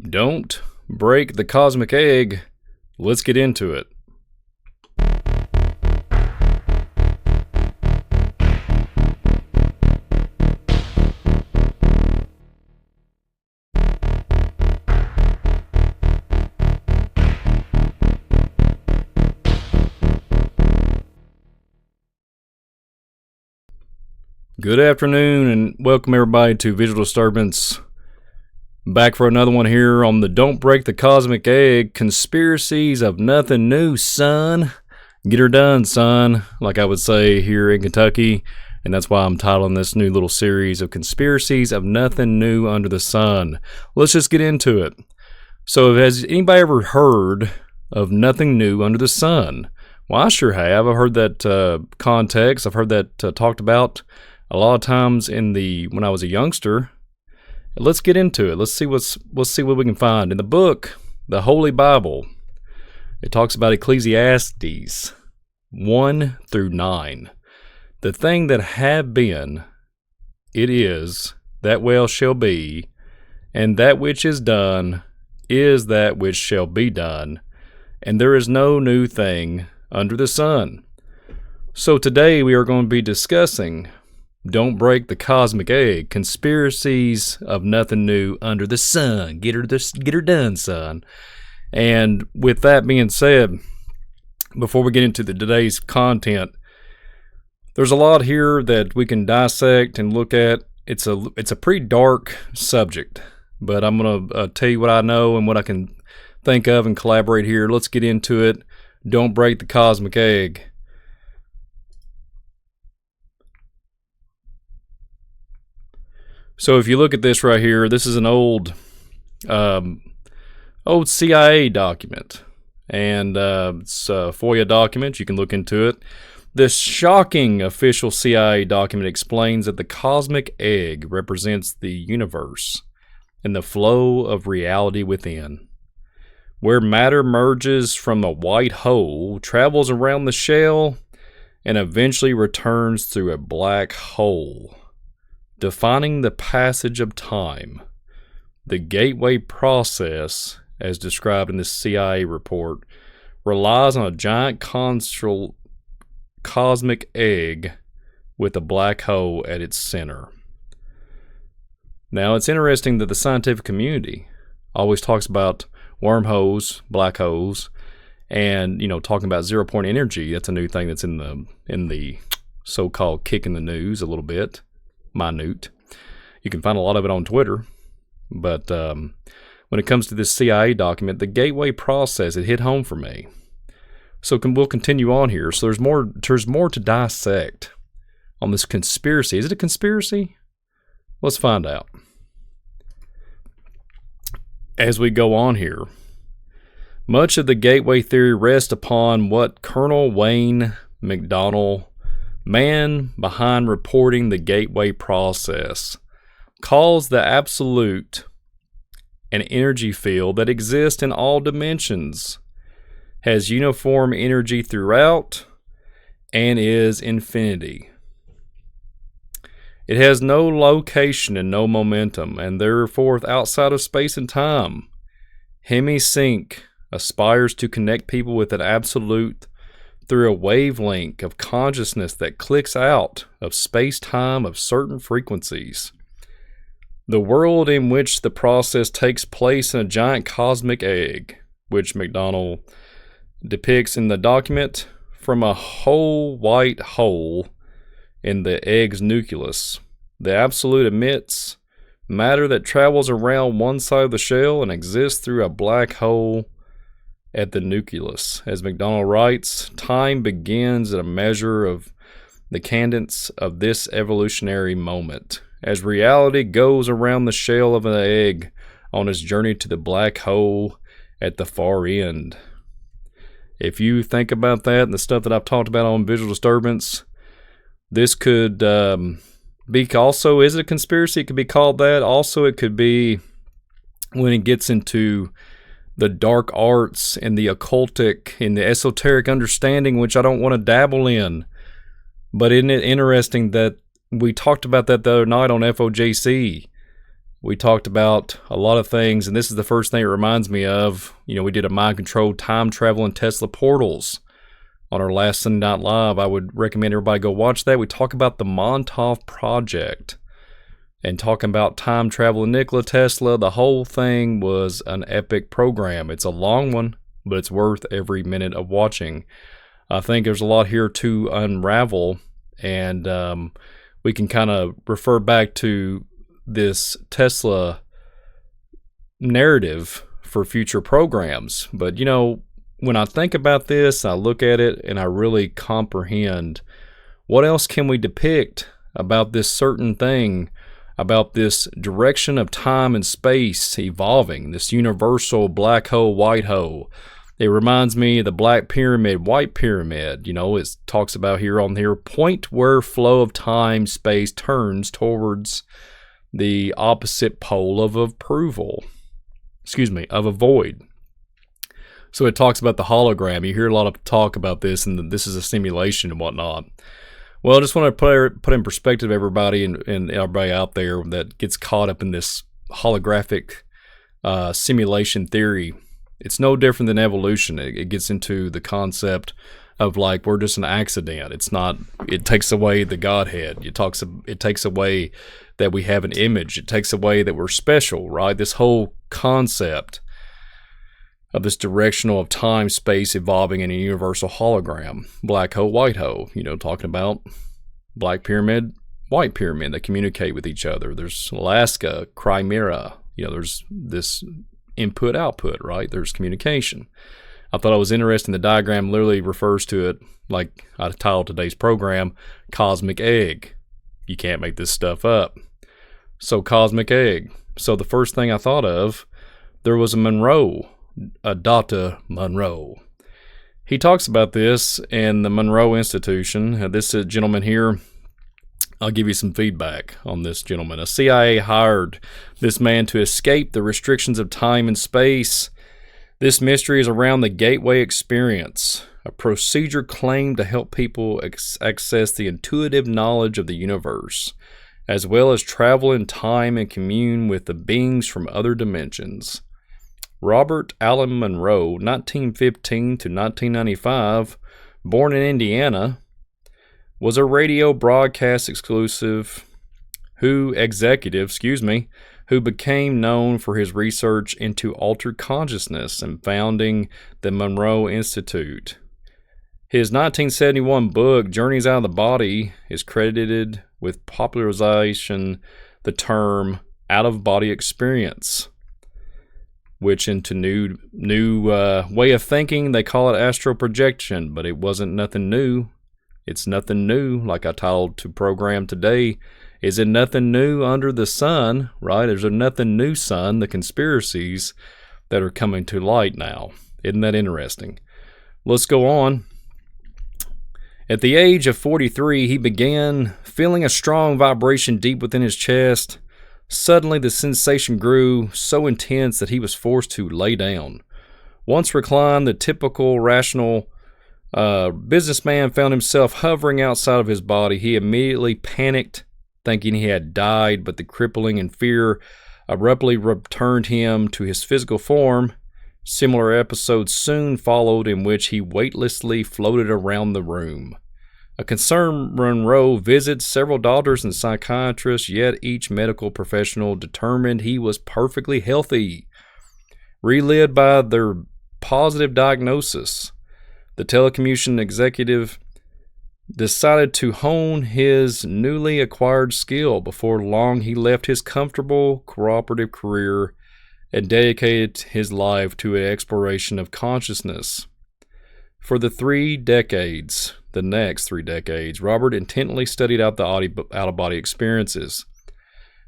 Don't break the cosmic egg. Let's get into it. Good afternoon and welcome everybody to Visual Disturbance. Back for another one here on the Don't Break the Cosmic Egg, conspiracies of nothing new, son. Get her done, son, like I would say here in Kentucky. And that's why I'm titling this new little series of conspiracies of nothing new under the sun. Let's just get into it. So has anybody ever heard of nothing new under the sun? Well, I sure have. I've heard that context. I've heard that talked about a lot of times when I was a youngster. Let's get into it. Let's see what we can find in the book, the Holy Bible. It talks about Ecclesiastes 1 through 9. The thing that have been, it is, that well shall be, and that which is done is that which shall be done, and there is no new thing under the sun. So today we are going to be discussing Don't Break the Cosmic Egg, conspiracies of nothing new under the sun. Get her done, son. And with that being said, before we get into today's content, there's a lot here that we can dissect and look at. It's a pretty dark subject, but I'm going to tell you what I know and what I can think of and collaborate here. Let's get into it. Don't break the cosmic egg. So if you look at this right here, this is an old CIA document, and it's a FOIA document. You can look into it. This shocking official CIA document explains that the cosmic egg represents the universe and the flow of reality within. Where matter merges from a white hole, travels around the shell, and eventually returns through a black hole. Defining the passage of time, the gateway process, as described in the CIA report, relies on a giant cosmic egg with a black hole at its center. Now, it's interesting that the scientific community always talks about wormholes, black holes, and talking about zero-point energy. That's a new thing that's in the so-called kick in the news a little bit. Minute. You can find a lot of it on Twitter, but when it comes to this CIA document, the gateway process, it hit home for me. So we'll continue on here. So there's more to dissect on this conspiracy. Is it a conspiracy? Let's find out. As we go on here, much of the gateway theory rests upon what Colonel Wayne McDonnell, man behind reporting the gateway process, calls the absolute an energy field that exists in all dimensions, has uniform energy throughout, and is infinity. It has no location and no momentum, and therefore outside of space and time. HemiSync aspires to connect people with an absolute through a wavelength of consciousness that clicks out of space-time of certain frequencies. The world in which the process takes place in a giant cosmic egg, which McDonnell depicts in the document from a whole white hole in the egg's nucleus. The absolute emits matter that travels around one side of the shell and exists through a black hole at the nucleus. As McDonnell writes, time begins at a measure of the cadence of this evolutionary moment, as reality goes around the shell of an egg on its journey to the black hole at the far end. If you think about that and the stuff that I've talked about on Visual Disturbance, this could be also, is it a conspiracy? It could be called that. Also, it could be when it gets into the dark arts and the occultic and the esoteric understanding, which I don't want to dabble in. But isn't it interesting that we talked about that the other night on FOJC? we talked about a lot of things, and this is the first thing it reminds me of. We did a mind-controlled time travel and Tesla portals on our last Sunday Night Live. I would recommend everybody go watch that. We talk about the Montauk Project and talking about time travel and Nikola Tesla. The whole thing was an epic program. It's a long one, but it's worth every minute of watching. I think there's a lot here to unravel, and we can kind of refer back to this Tesla narrative for future programs. But, when I think about this, I look at it and I really comprehend what else can we depict about this certain thing, about this direction of time and space evolving, this universal black hole, white hole. It reminds me of the black pyramid, white pyramid. It talks about here, point where flow of time, space turns towards the opposite pole of approval. Of a void. So it talks about the hologram. You hear a lot of talk about this, and this is a simulation and whatnot. Well, I just want to put in perspective everybody and everybody out there that gets caught up in this holographic simulation theory. It's no different than evolution. It gets into the concept of like we're just an accident. It's not. It takes away the Godhead. It takes away that we have an image. It takes away that we're special, right? This whole concept of this directional of time, space evolving in a universal hologram. Black hole, white hole. Talking about black pyramid, white pyramid that communicate with each other. There's Alaska, Crimea. There's this input-output, right? There's communication. I thought it was interesting. The diagram literally refers to it, like I titled today's program, Cosmic Egg. You can't make this stuff up. So Cosmic Egg. So the first thing I thought of, there was a Monroe, a Dr. Monroe. He talks about this in the Monroe Institution. This gentleman here, I'll give you some feedback on this gentleman. A CIA hired this man to escape the restrictions of time and space. This mystery is around the Gateway Experience, a procedure claimed to help people access the intuitive knowledge of the universe, as well as travel in time and commune with the beings from other dimensions. Robert Allen Monroe, 1915 to 1995, born in Indiana, was a radio broadcast executive who became known for his research into altered consciousness and founding the Monroe Institute. His 1971 book, Journeys Out of the Body, is credited with popularization the term out-of-body experience, which into new way of thinking, they call it astral projection, but it wasn't nothing new. It's nothing new, like I titled to program today. Is it nothing new under the sun, right? There's a nothing new sun, the conspiracies that are coming to light now. Isn't that interesting? Let's go on. At the age of 43, he began feeling a strong vibration deep within his chest. Suddenly, the sensation grew so intense that he was forced to lay down. Once reclined, the typical rational businessman found himself hovering outside of his body. He immediately panicked, thinking he had died, but the crippling and fear abruptly returned him to his physical form. Similar episodes soon followed in which he weightlessly floated around the room. A concerned Monroe visited several doctors and psychiatrists, yet each medical professional determined he was perfectly healthy. Relived by their positive diagnosis, the telecommunication executive decided to hone his newly acquired skill. Before long, he left his comfortable, cooperative career and dedicated his life to an exploration of consciousness. For the next 3 decades, Robert intently studied out the out-of-body experiences.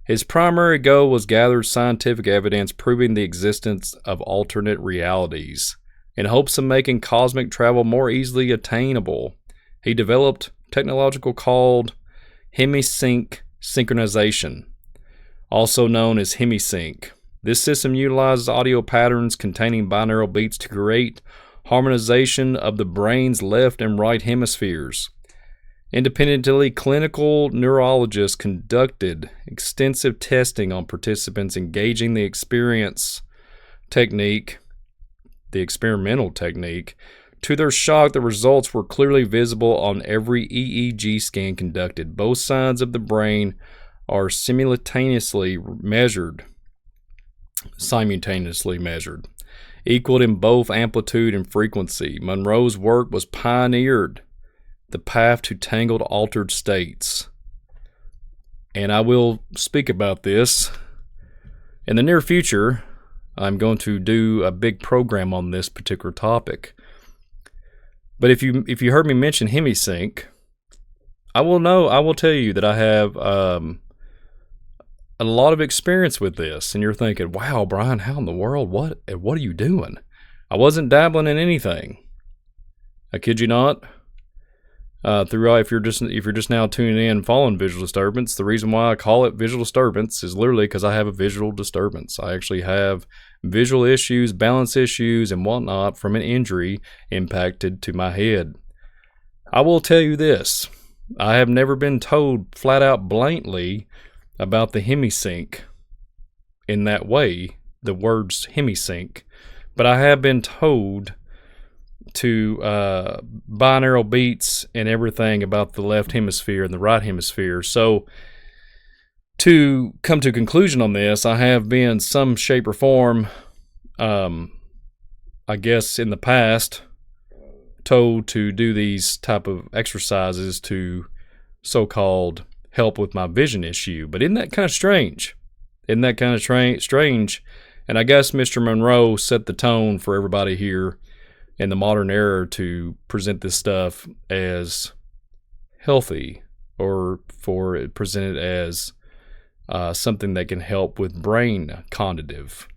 His primary goal was gather scientific evidence proving the existence of alternate realities. In hopes of making cosmic travel more easily attainable, he developed technological called HemiSync synchronization, also known as HemiSync. This system utilizes audio patterns containing binaural beats to create harmonization of the brain's left and right hemispheres. Independently, clinical neurologists conducted extensive testing on participants engaging the experimental technique. To their shock, the results were clearly visible on every EEG scan conducted. Both sides of the brain are simultaneously measured, equaled in both amplitude and frequency. Monroe's work was pioneered the path to tangled altered states. And I will speak about this in the near future. I'm going to do a big program on this particular topic. But if you heard me mention HemiSync, I will tell you that I have a lot of experience with this. And you're thinking, wow, Brian, how in the world? What are you doing? I wasn't dabbling in anything. I kid you not. Throughout, if you're just now tuning in following visual disturbance, the reason why I call it visual disturbance is literally because I have a visual disturbance. I actually have visual issues, balance issues, and whatnot from an injury impacted to my head. I will tell you this: I have never been told flat out blatantly about the HemiSync in that way, the words HemiSync, but I have been told to binaural beats and everything about the left hemisphere and the right hemisphere. So to come to a conclusion on this, I have been some shape or form, I guess in the past, told to do these type of exercises to so-called help with my vision issue. But isn't that kind of strange? Isn't that kind of strange? And I guess Mr. Monroe set the tone for everybody here in the modern era to present this stuff as healthy, or for it presented as something that can help with brain cognitive.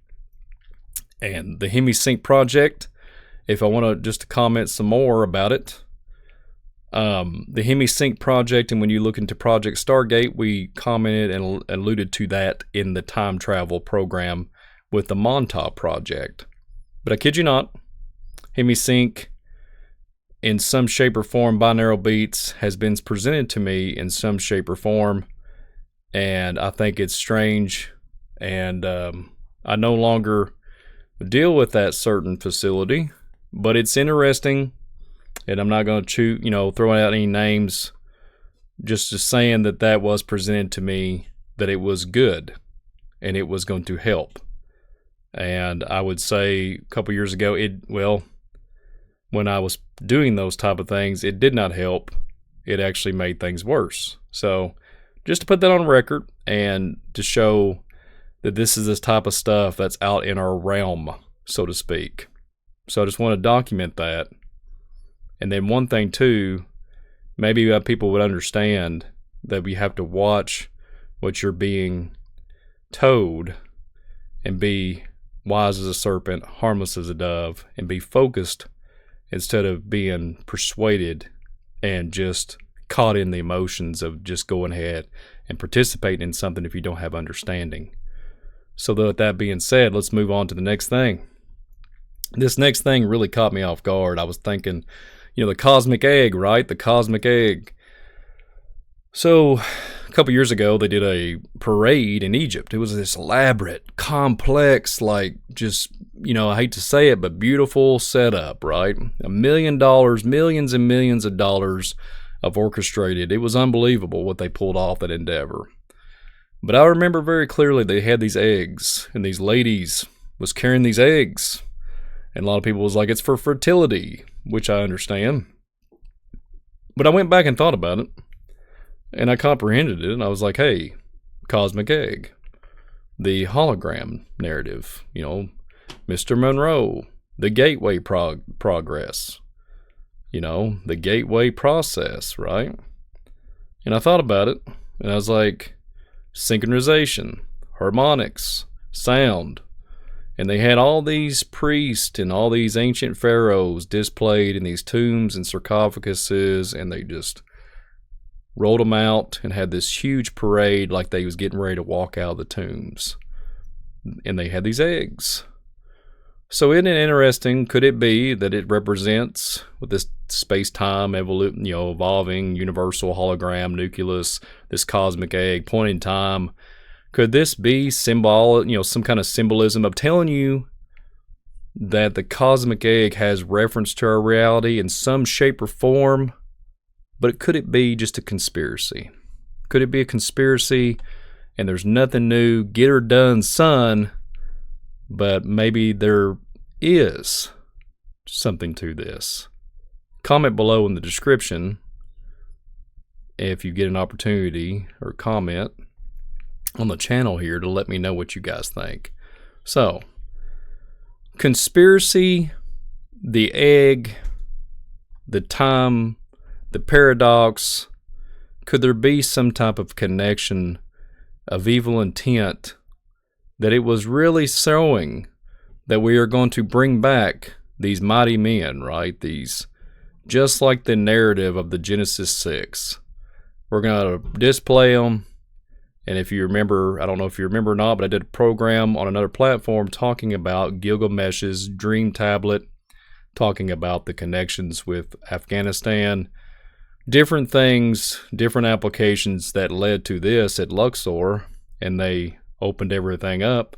And the HemiSync project, if I want to just comment some more about it, the HemiSync project, and when you look into Project Stargate, we commented and alluded to that in the time travel program with the Montauk project. But I kid you not, HemiSync, in some shape or form, binaural beats, has been presented to me in some shape or form, and I think it's strange, and I no longer deal with that certain facility, but it's interesting, and I'm not going to throw out any names, just saying that was presented to me, that it was good, and it was going to help. And I would say a couple years ago, when I was doing those type of things, it did not help. It actually made things worse. So just to put that on record and to show that this is this type of stuff that's out in our realm, so to speak. So I just want to document that. And then one thing too, maybe people would understand that we have to watch what you're being told and be wise as a serpent, harmless as a dove, and be focused instead of being persuaded and just caught in the emotions of just going ahead and participating in something if you don't have understanding. So with that being said, let's move on to the next thing. This next thing really caught me off guard. I was thinking, the cosmic egg, right? The cosmic egg. So a couple years ago, they did a parade in Egypt. It was this elaborate, complex, I hate to say it, but beautiful setup, right? $1 million, millions and millions of dollars of orchestrated. It was unbelievable what they pulled off that endeavor. But I remember very clearly they had these eggs, and these ladies was carrying these eggs. And a lot of people was like, it's for fertility, which I understand. But I went back and thought about it, and I comprehended it, and I was like, hey, cosmic egg, the hologram narrative, Mr. Monroe, the gateway progress, the gateway process, right? And I thought about it, and I was like, synchronization, harmonics, sound. And they had all these priests and all these ancient pharaohs displayed in these tombs and sarcophaguses, and they just rolled them out and had this huge parade like they was getting ready to walk out of the tombs. And they had these eggs. So isn't it interesting? Could it be that it represents with this space-time evolving universal hologram nucleus, this cosmic egg, point in time? Could this be some kind of symbolism of telling you that the cosmic egg has reference to our reality in some shape or form? But could it be just a conspiracy? Could it be a conspiracy and there's nothing new, get her done, son? But maybe there is something to this. Comment below in the description if you get an opportunity, or comment on the channel here to let me know what you guys think. So, conspiracy, the egg, the time, the paradox. Could there be some type of connection of evil intent, that it was really showing that we are going to bring back these mighty men, right? These, just like the narrative of the Genesis 6. We're going to display them. And if you remember, I don't know if you remember or not, but I did a program on another platform talking about Gilgamesh's dream tablet, talking about the connections with Afghanistan, different things, different applications that led to this at Luxor, and they opened everything up,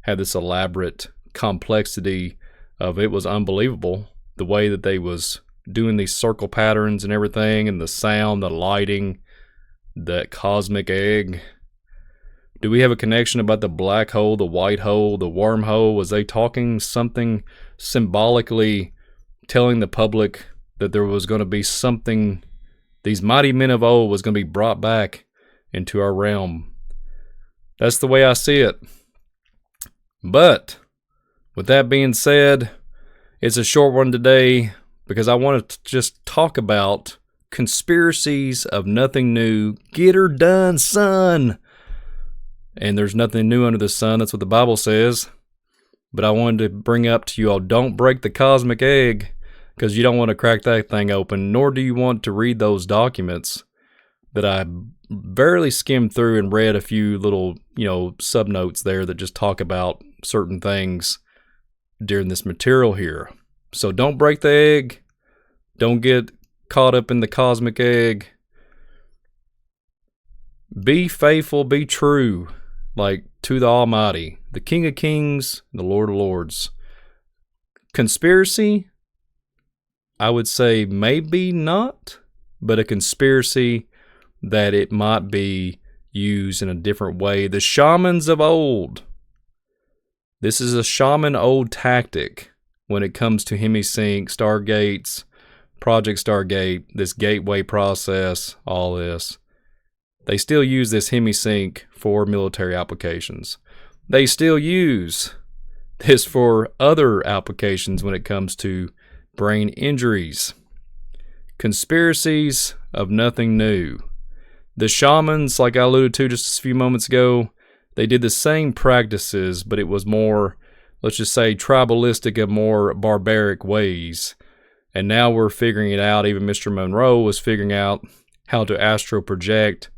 had this elaborate complexity of, it was unbelievable the way that they was doing these circle patterns and everything, and the sound, the lighting, the cosmic egg. Do we have a connection about the black hole, the white hole, the wormhole? Was they talking something symbolically telling the public that there was going to be something, these mighty men of old was going to be brought back into our realm? That's the way I see it. But with that being said, it's a short one today because I wanted to just talk about conspiracies of nothing new. Get her done, son. And there's nothing new under the sun. That's what the Bible says. But I wanted to bring up to you all, don't break the cosmic egg, because you don't want to crack that thing open, nor do you want to read those documents that I barely skimmed through and read a few little, subnotes there that just talk about certain things during this material here. So don't break the egg. Don't get caught up in the cosmic egg. Be faithful, be true, like to the Almighty, the King of Kings, the Lord of Lords. Conspiracy? I would say maybe not, but a conspiracy that it might be used in a different way. The shamans of old. This is a shaman old tactic when it comes to HemiSync, Stargates, Project Stargate, this gateway process, all this. They still use this HemiSync for military applications. They still use this for other applications when it comes to brain injuries. Conspiracies of nothing new. The shamans, like I alluded to just a few moments ago, they did the same practices, but it was more, let's just say, tribalistic and more barbaric ways. And now we're figuring it out. Even Mr. Monroe was figuring out how to astral project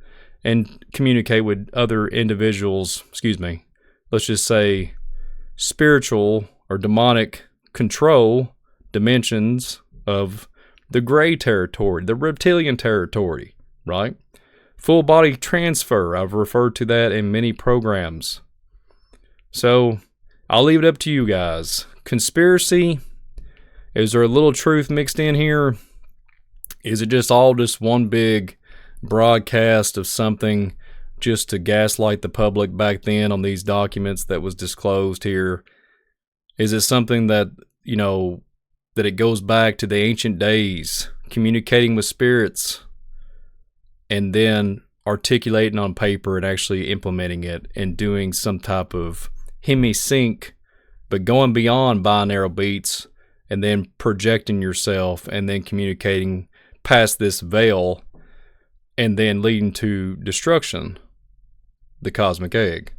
and communicate with other individuals, let's just say spiritual or demonic control dimensions of the gray territory, the reptilian territory, right? Full body transfer, I've referred to that in many programs. So I'll leave it up to you guys. Conspiracy, is there a little truth mixed in here? Is it just all just one big broadcast of something just to gaslight the public back then on these documents that was disclosed here? Is it something that, that it goes back to the ancient days, communicating with spirits, and then articulating on paper and actually implementing it and doing some type of HemiSync, but going beyond binaural beats and then projecting yourself and then communicating past this veil and then leading to destruction? The cosmic egg.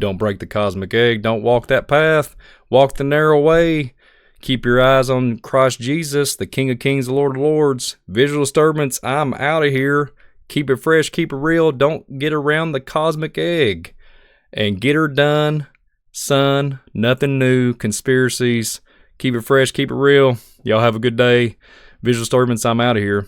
Don't break the cosmic egg. Don't walk that path. Walk the narrow way. Keep your eyes on Christ Jesus, the King of Kings, the Lord of Lords. Visual Disturbance, I'm out of here. Keep it fresh, keep it real. Don't get around the cosmic egg. And get her done, sun, nothing new, conspiracies. Keep it fresh, keep it real. Y'all have a good day. Visual Disturbance, I'm out of here.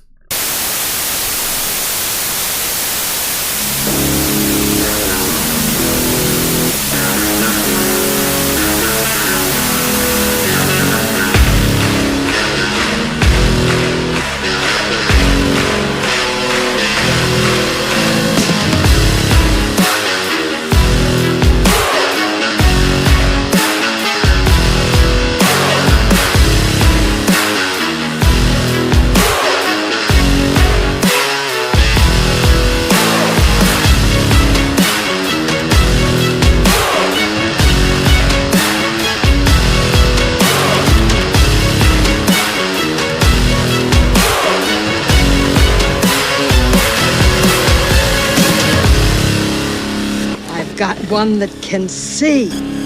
Got one that can see.